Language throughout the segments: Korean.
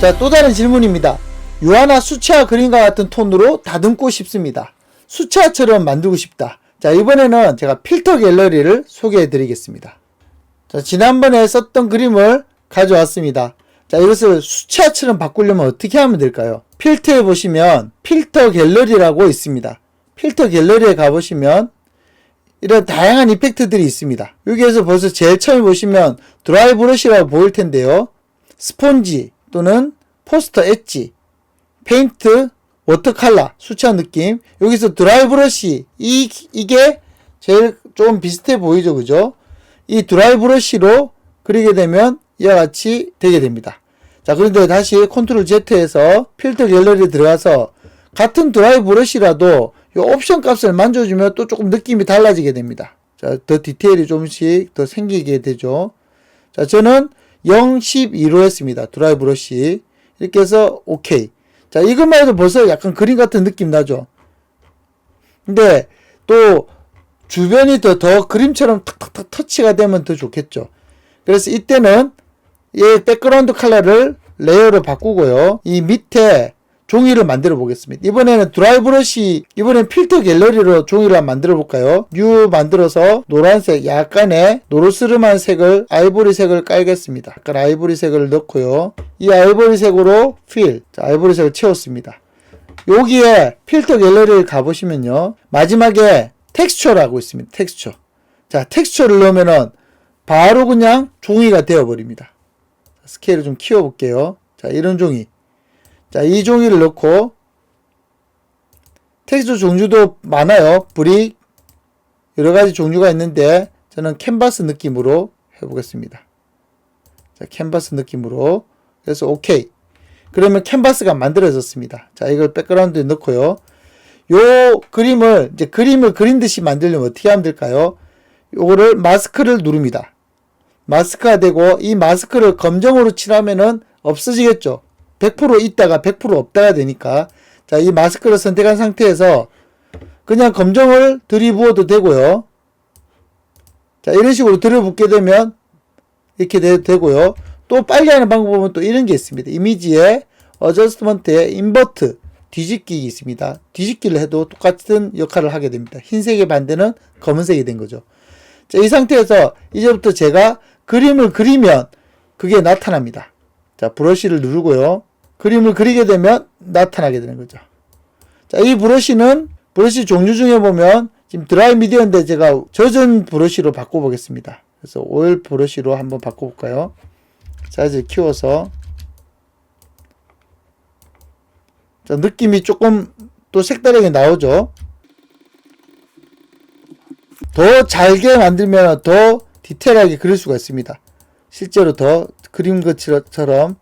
자, 또 다른 질문입니다. 유화나 수채화 그림과 같은 톤으로 다듬고 싶습니다. 수채화처럼 만들고 싶다. 자, 이번에는 제가 필터 갤러리를 소개해 드리겠습니다. 자, 지난번에 썼던 그림을 가져왔습니다. 자, 이것을 수채화처럼 바꾸려면 어떻게 하면 될까요? 필터에 보시면 필터 갤러리라고 있습니다. 필터 갤러리에 가보시면 이런 다양한 이펙트들이 있습니다. 여기에서 벌써 제일 처음에 보시면 드라이 브러쉬라고 보일 텐데요. 스폰지 또는 포스터 엣지, 페인트, 워터컬러, 수채화 느낌. 여기서 드라이 브러쉬, 이게 제일 좀 비슷해 보이죠, 그죠? 이 드라이 브러쉬로 그리게 되면 이와 같이 되게 됩니다. 자, 그런데 다시 컨트롤 Z에서 필터 갤러리에 들어가서 같은 드라이 브러쉬라도 이 옵션 값을 만져주면 또 조금 느낌이 달라지게 됩니다. 자, 더 디테일이 조금씩 더 생기게 되죠. 자, 저는 0.12로 했습니다. 드라이 브러쉬. 이렇게 해서 OK. 자, 이것만 해도 벌써 약간 그림 같은 느낌 나죠. 근데 또 주변이 더 그림처럼 탁탁탁 터치가 되면 더 좋겠죠. 그래서 이때는 이 백그라운드 컬러를 레이어로 바꾸고요. 이 밑에 종이를 만들어 보겠습니다. 이번에는 드라이 브러쉬, 이번엔 필터 갤러리로 종이를 한번 만들어 볼까요? 뉴 만들어서 노란색, 약간의 노르스름한 색을, 아이보리 색을 깔겠습니다. 약간 아이보리 색을 넣고요. 이 아이보리 색으로 필, 자, 아이보리 색을 채웠습니다. 여기에 필터 갤러리를 가보시면요. 마지막에 텍스처라고 있습니다. 텍스처. 자, 텍스처를 넣으면은 바로 그냥 종이가 되어버립니다. 스케일을 좀 키워볼게요. 자, 이런 종이. 자, 이 종이를 넣고 텍스처 종류도 많아요. 브릭 여러가지 종류가 있는데 저는 캔버스 느낌으로 해보겠습니다. 자, 캔버스 느낌으로. 그래서 OK. 그러면 캔버스가 만들어졌습니다. 자, 이걸 백그라운드에 넣고요. 요 그림을 이제 그림을 그린 듯이 만들려면 어떻게 하면 될까요? 요거를 마스크를 누릅니다. 마스크가 되고 이 마스크를 검정으로 칠하면은 없어지겠죠. 100% 있다가 100% 없다가 되니까. 자, 이 마스크를 선택한 상태에서 그냥 검정을 들이부어도 되고요. 자, 이런 식으로 들여붓게 되면 이렇게 되고요. 또 빨리 하는 방법은 또 이런 게 있습니다. 이미지에 어저스트먼트에 인버트, 뒤집기 있습니다. 뒤집기를 해도 똑같은 역할을 하게 됩니다. 흰색의 반대는 검은색이 된 거죠. 자, 이 상태에서 이제부터 제가 그림을 그리면 그게 나타납니다. 자, 브러쉬를 누르고요. 그림을 그리게 되면 나타나게 되는 거죠. 자, 이 브러쉬는 브러쉬 종류 중에 보면 지금 드라이 미디어인데 제가 젖은 브러쉬로 바꿔보겠습니다. 그래서 오일 브러쉬로 한번 바꿔볼까요? 사이즈를 키워서. 자, 느낌이 조금 또 색다르게 나오죠. 더 잘게 만들면 더 디테일하게 그릴 수가 있습니다. 실제로 더 그림 것처럼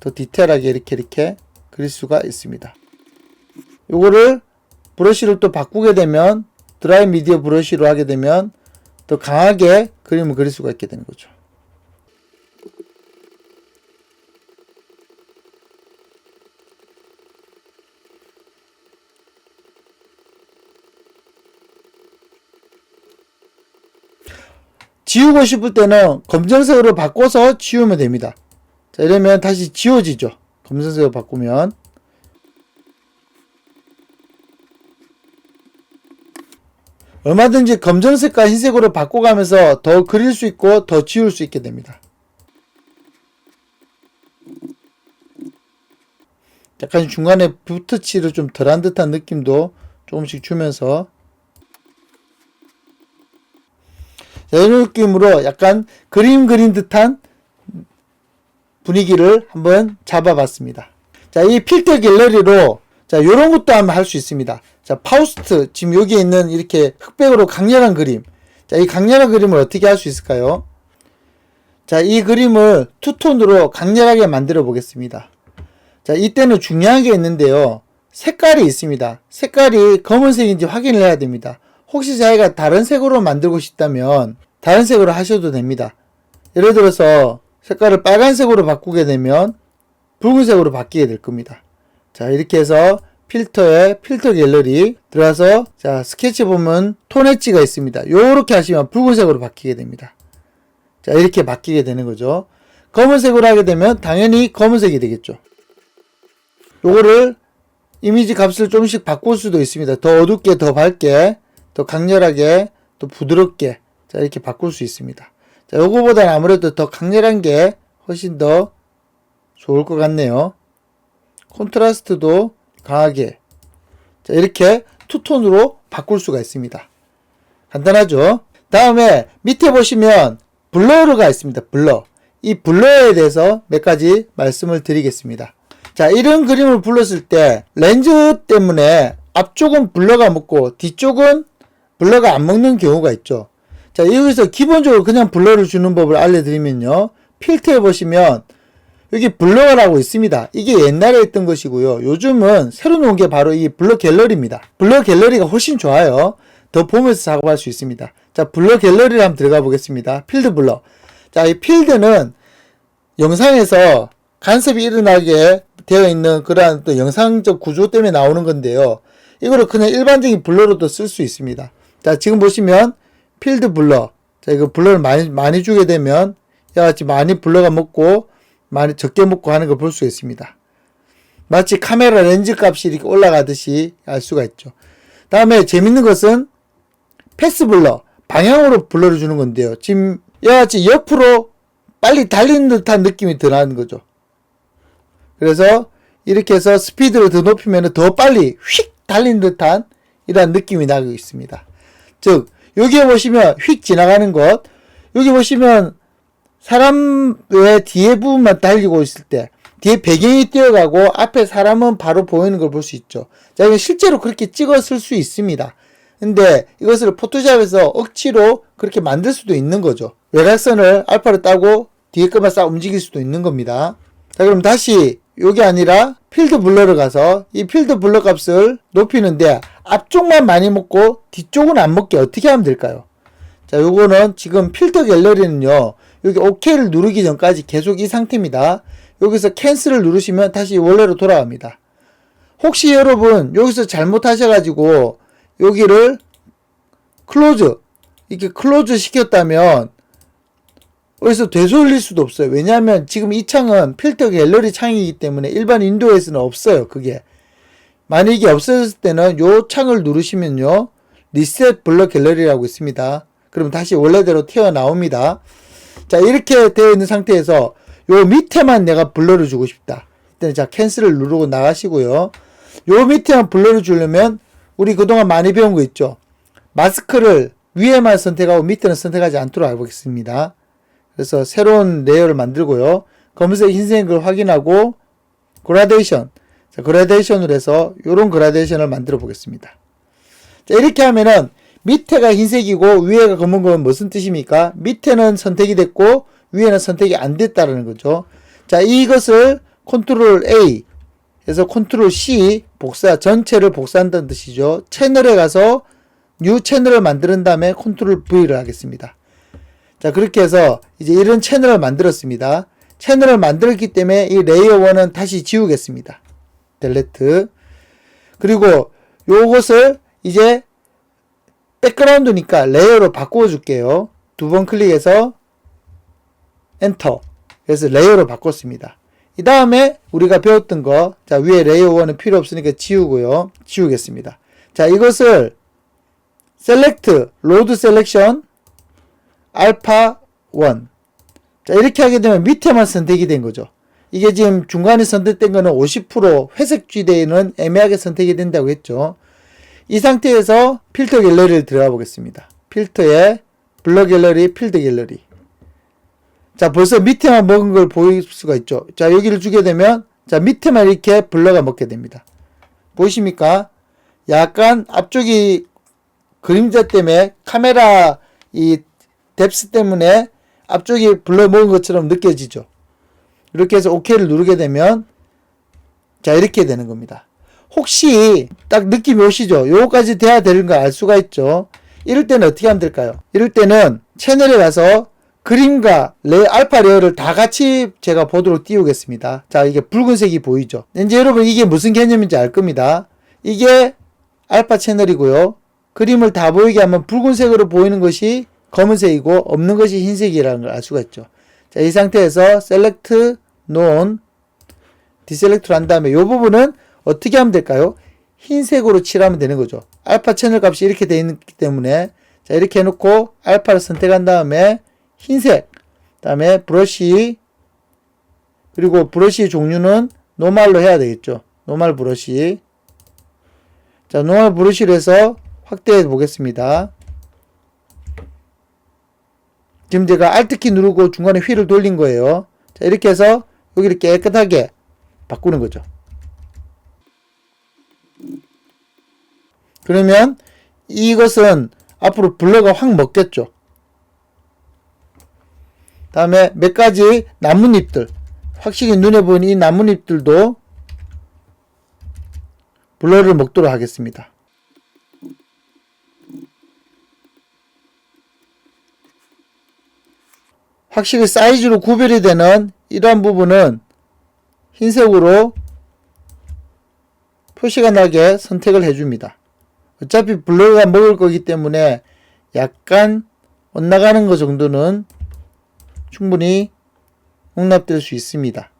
더 디테일하게 이렇게 그릴 수가 있습니다. 요거를 브러쉬를 또 바꾸게 되면 드라이 미디어 브러쉬로 하게 되면 더 강하게 그림을 그릴 수가 있게 되는 거죠. 지우고 싶을 때는 검정색으로 바꿔서 지우면 됩니다. 자, 이러면 다시 지워지죠. 검정색으로 바꾸면. 얼마든지 검정색과 흰색으로 바꿔가면서 더 그릴 수 있고 더 지울 수 있게 됩니다. 약간 중간에 붓터치를 좀 덜한 듯한 느낌도 조금씩 주면서, 자, 이런 느낌으로 약간 그림 그린 듯한 분위기를 한번 잡아봤습니다. 자, 이 필터 갤러리로 자, 요런 것도 한번 할 수 있습니다. 자, 파우스트, 지금 여기에 있는 이렇게 흑백으로 강렬한 그림. 자, 이 강렬한 그림을 어떻게 할 수 있을까요? 자, 이 그림을 투톤으로 강렬하게 만들어 보겠습니다. 자, 이때는 중요한 게 있는데요. 색깔이 있습니다. 색깔이 검은색인지 확인을 해야 됩니다. 혹시 자기가 다른 색으로 만들고 싶다면 다른 색으로 하셔도 됩니다. 예를 들어서 색깔을 빨간색으로 바꾸게 되면 붉은색으로 바뀌게 될 겁니다. 자, 이렇게 해서 필터에 필터 갤러리 들어가서, 자, 스케치 보면 톤 엣지가 있습니다. 요렇게 하시면 붉은색으로 바뀌게 됩니다. 자, 이렇게 바뀌게 되는 거죠. 검은색으로 하게 되면 당연히 검은색이 되겠죠. 요거를 이미지 값을 조금씩 바꿀 수도 있습니다. 더 어둡게, 더 밝게, 더 강렬하게, 더 부드럽게, 자, 이렇게 바꿀 수 있습니다. 자, 요거보다는 아무래도 더 강렬한 게 훨씬 더 좋을 것 같네요. 콘트라스트도 강하게, 자, 이렇게 투톤으로 바꿀 수가 있습니다. 간단하죠? 다음에 밑에 보시면 블러가 있습니다. 블러. 이 블러에 대해서 몇 가지 말씀을 드리겠습니다. 자, 이런 그림을 불렀을 때 렌즈 때문에 앞쪽은 블러가 먹고 뒤쪽은 블러가 안 먹는 경우가 있죠. 자, 여기서 기본적으로 그냥 블러를 주는 법을 알려드리면요. 필터에 보시면 여기 블러라고 있습니다. 이게 옛날에 있던 것이고요. 요즘은 새로 나온 게 바로 이 블러 갤러리입니다. 블러 갤러리가 훨씬 좋아요. 더 보면서 작업할 수 있습니다. 자, 블러 갤러리를 한번 들어가 보겠습니다. 필드 블러. 자, 이 필드는 영상에서 간섭이 일어나게 되어 있는 그러한 또 영상적 구조 때문에 나오는 건데요. 이거를 그냥 일반적인 블러로도 쓸 수 있습니다. 자, 지금 보시면 필드 블러. 자, 이거 블러를 많이 주게 되면 이와 같이 많이 블러가 먹고 많이 적게 먹고 하는 걸 볼 수 있습니다. 마치 카메라 렌즈 값이 이렇게 올라가듯이 알 수가 있죠. 다음에 재밌는 것은 패스 블러. 방향으로 블러를 주는 건데요. 지금 이와 같이 옆으로 빨리 달리는 듯한 느낌이 드러나는 거죠. 그래서 이렇게 해서 스피드를 더 높이면 더 빨리 휙 달리는 듯한 이러한 느낌이 나고 있습니다. 즉 여기에 보시면 휙 지나가는 것, 여기 보시면 사람의 뒤에 부분만 달리고 있을 때 뒤에 배경이 뛰어가고 앞에 사람은 바로 보이는 걸 볼 수 있죠. 자, 이건 실제로 그렇게 찍었을 수 있습니다. 근데 이것을 포토샵에서 억지로 그렇게 만들 수도 있는 거죠. 외곽선을 알파로 따고 뒤에 것만 싹 움직일 수도 있는 겁니다. 자, 그럼 다시 여기 아니라 필드 블러를 가서 이 필드 블러 값을 높이는데 앞쪽만 많이 먹고 뒤쪽은 안 먹게 어떻게 하면 될까요? 자, 요거는 지금 필터 갤러리는요, 여기 OK를 누르기 전까지 계속 이 상태입니다. 여기서 캔슬을 누르시면 다시 원래로 돌아갑니다. 혹시 여러분 여기서 잘못하셔가지고 여기를 클로즈, 이렇게 클로즈 시켰다면 여기서 되돌릴 수도 없어요. 왜냐하면 지금 이 창은 필터 갤러리 창이기 때문에 일반 윈도우에서는 없어요. 그게 만약에 이게 없어졌을 때는 요 창을 누르시면요, 리셋 블러 갤러리라고 있습니다. 그럼 다시 원래대로 튀어나옵니다. 자, 이렇게 되어 있는 상태에서 요 밑에만 내가 블러를 주고 싶다. 일단 자, 캔슬을 누르고 나가시고요. 요 밑에만 블러를 주려면 우리 그동안 많이 배운 거 있죠. 마스크를 위에만 선택하고 밑에는 선택하지 않도록 해보겠습니다. 그래서 새로운 레이어를 만들고요. 검은색, 흰색을 확인하고 그라데이션. 자, 그라데이션으로 해서 요런 그라데이션을 만들어 보겠습니다. 자, 이렇게 하면은 밑에가 흰색이고 위에가 검은 건 무슨 뜻입니까? 밑에는 선택이 됐고 위에는 선택이 안 됐다는 거죠. 자, 이것을 컨트롤 A 해서 컨트롤 C 복사, 전체를 복사한다는 뜻이죠. 채널에 가서 뉴 채널을 만드는 다음에 컨트롤 V를 하겠습니다. 자, 그렇게 해서 이제 이런 채널을 만들었습니다. 채널을 만들었기 때문에 이 레이어 1은 다시 지우겠습니다. 델레트. 그리고 요것을 이제 백그라운드니까 레이어로 바꾸어 줄게요. 두 번 클릭해서 엔터. 그래서 레이어로 바꿨습니다. 이 다음에 우리가 배웠던 거, 자, 위에 레이어 1은 필요 없으니까 지우고요. 지우겠습니다. 자, 이것을 셀렉트, 로드 셀렉션, 알파 1. 자, 이렇게 하게 되면 밑에만 선택이 된 거죠. 이게 지금 중간에 선택된 거는 50% 회색 쥐대에는 애매하게 선택이 된다고 했죠. 이 상태에서 필터 갤러리를 들어가 보겠습니다. 필터에 블러 갤러리, 필드 갤러리. 자, 벌써 밑에만 먹은 걸 보일 수가 있죠. 자, 여기를 주게 되면, 자, 밑에만 이렇게 블러가 먹게 됩니다. 보이십니까? 약간 앞쪽이 그림자 때문에 카메라 이 뎁스 때문에 앞쪽이 블러 먹은 것처럼 느껴지죠. 이렇게 해서 OK를 누르게 되면, 자, 이렇게 되는 겁니다. 혹시 딱 느낌이 오시죠? 요거까지 돼야 되는 거 알 수가 있죠. 이럴 때는 어떻게 하면 될까요? 이럴 때는 채널에 가서 그림과 알파 레이어를 다 같이 제가 보도록 띄우겠습니다. 자, 이게 붉은색이 보이죠? 이제 여러분 이게 무슨 개념인지 알 겁니다. 이게 알파 채널이고요. 그림을 다 보이게 하면 붉은색으로 보이는 것이 검은색이고 없는 것이 흰색이라는 걸 알 수가 있죠. 자, 이 상태에서 select none, deselect를 한 다음에 이 부분은 어떻게 하면 될까요? 흰색으로 칠하면 되는 거죠. 알파 채널 값이 이렇게 되어 있기 때문에 자, 이렇게 해놓고 알파를 선택한 다음에 흰색, 다음에 브러쉬, 그리고 브러쉬 종류는 노멀로 해야 되겠죠. 노멀 브러쉬. 자, 노멀 브러쉬로 해서 확대해 보겠습니다. 지금 제가 Alt키 누르고 중간에 휠을 돌린 거예요. 자, 이렇게 해서 여기를 깨끗하게 바꾸는 거죠. 그러면 이것은 앞으로 블러가 확 먹겠죠. 다음에 몇 가지 나뭇잎들, 확실히 눈에 보이는 이 나뭇잎들도 블러를 먹도록 하겠습니다. 확실히 사이즈로 구별이 되는 이러한 부분은 흰색으로 표시가 나게 선택을 해줍니다. 어차피 블러가 먹을 거기 때문에 약간 엇나가는 것 정도는 충분히 용납될 수 있습니다.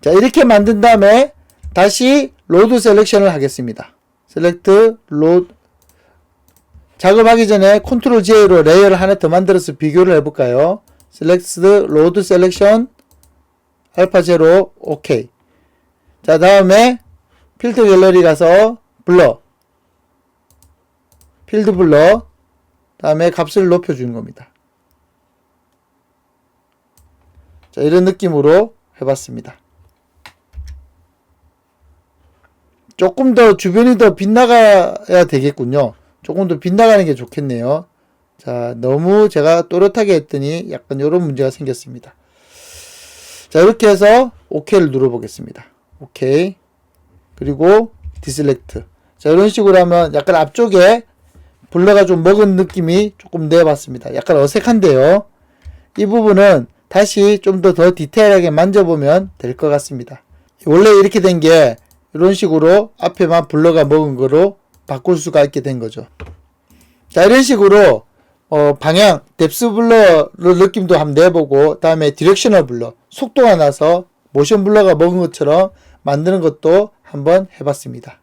자, 이렇게 만든 다음에 다시 로드 셀렉션을 하겠습니다. 셀렉트 로드, 작업하기 전에 컨트롤 J로 레이어를 하나 더 만들어서 비교를 해볼까요? 셀렉트 로드 셀렉션 알파 제로 오케이. 자, 다음에 필터 갤러리 가서 블러, 필드 블러, 다음에 값을 높여주는 겁니다. 자, 이런 느낌으로 해봤습니다. 조금 더 주변이 더 빗나가야 되겠군요. 조금 더 빗나가는 게 좋겠네요. 자, 너무 제가 또렷하게 했더니 약간 이런 문제가 생겼습니다. 자, 이렇게 해서 OK를 눌러보겠습니다. 오케이. 그리고 디셀렉트. 자, 이런 식으로 하면 약간 앞쪽에 블러가 좀 먹은 느낌이 조금 내봤습니다. 약간 어색한데요. 이 부분은 다시 좀 더 디테일하게 만져보면 될 것 같습니다. 원래 이렇게 된 게 이런 식으로 앞에만 블러가 먹은 거로 바꿀 수가 있게 된 거죠. 자, 이런 식으로 방향, 뎁스 블러 느낌도 한번 내보고, 다음에 디렉셔널 블러, 속도가 나서 모션 블러가 먹은 것처럼 만드는 것도 한번 해봤습니다.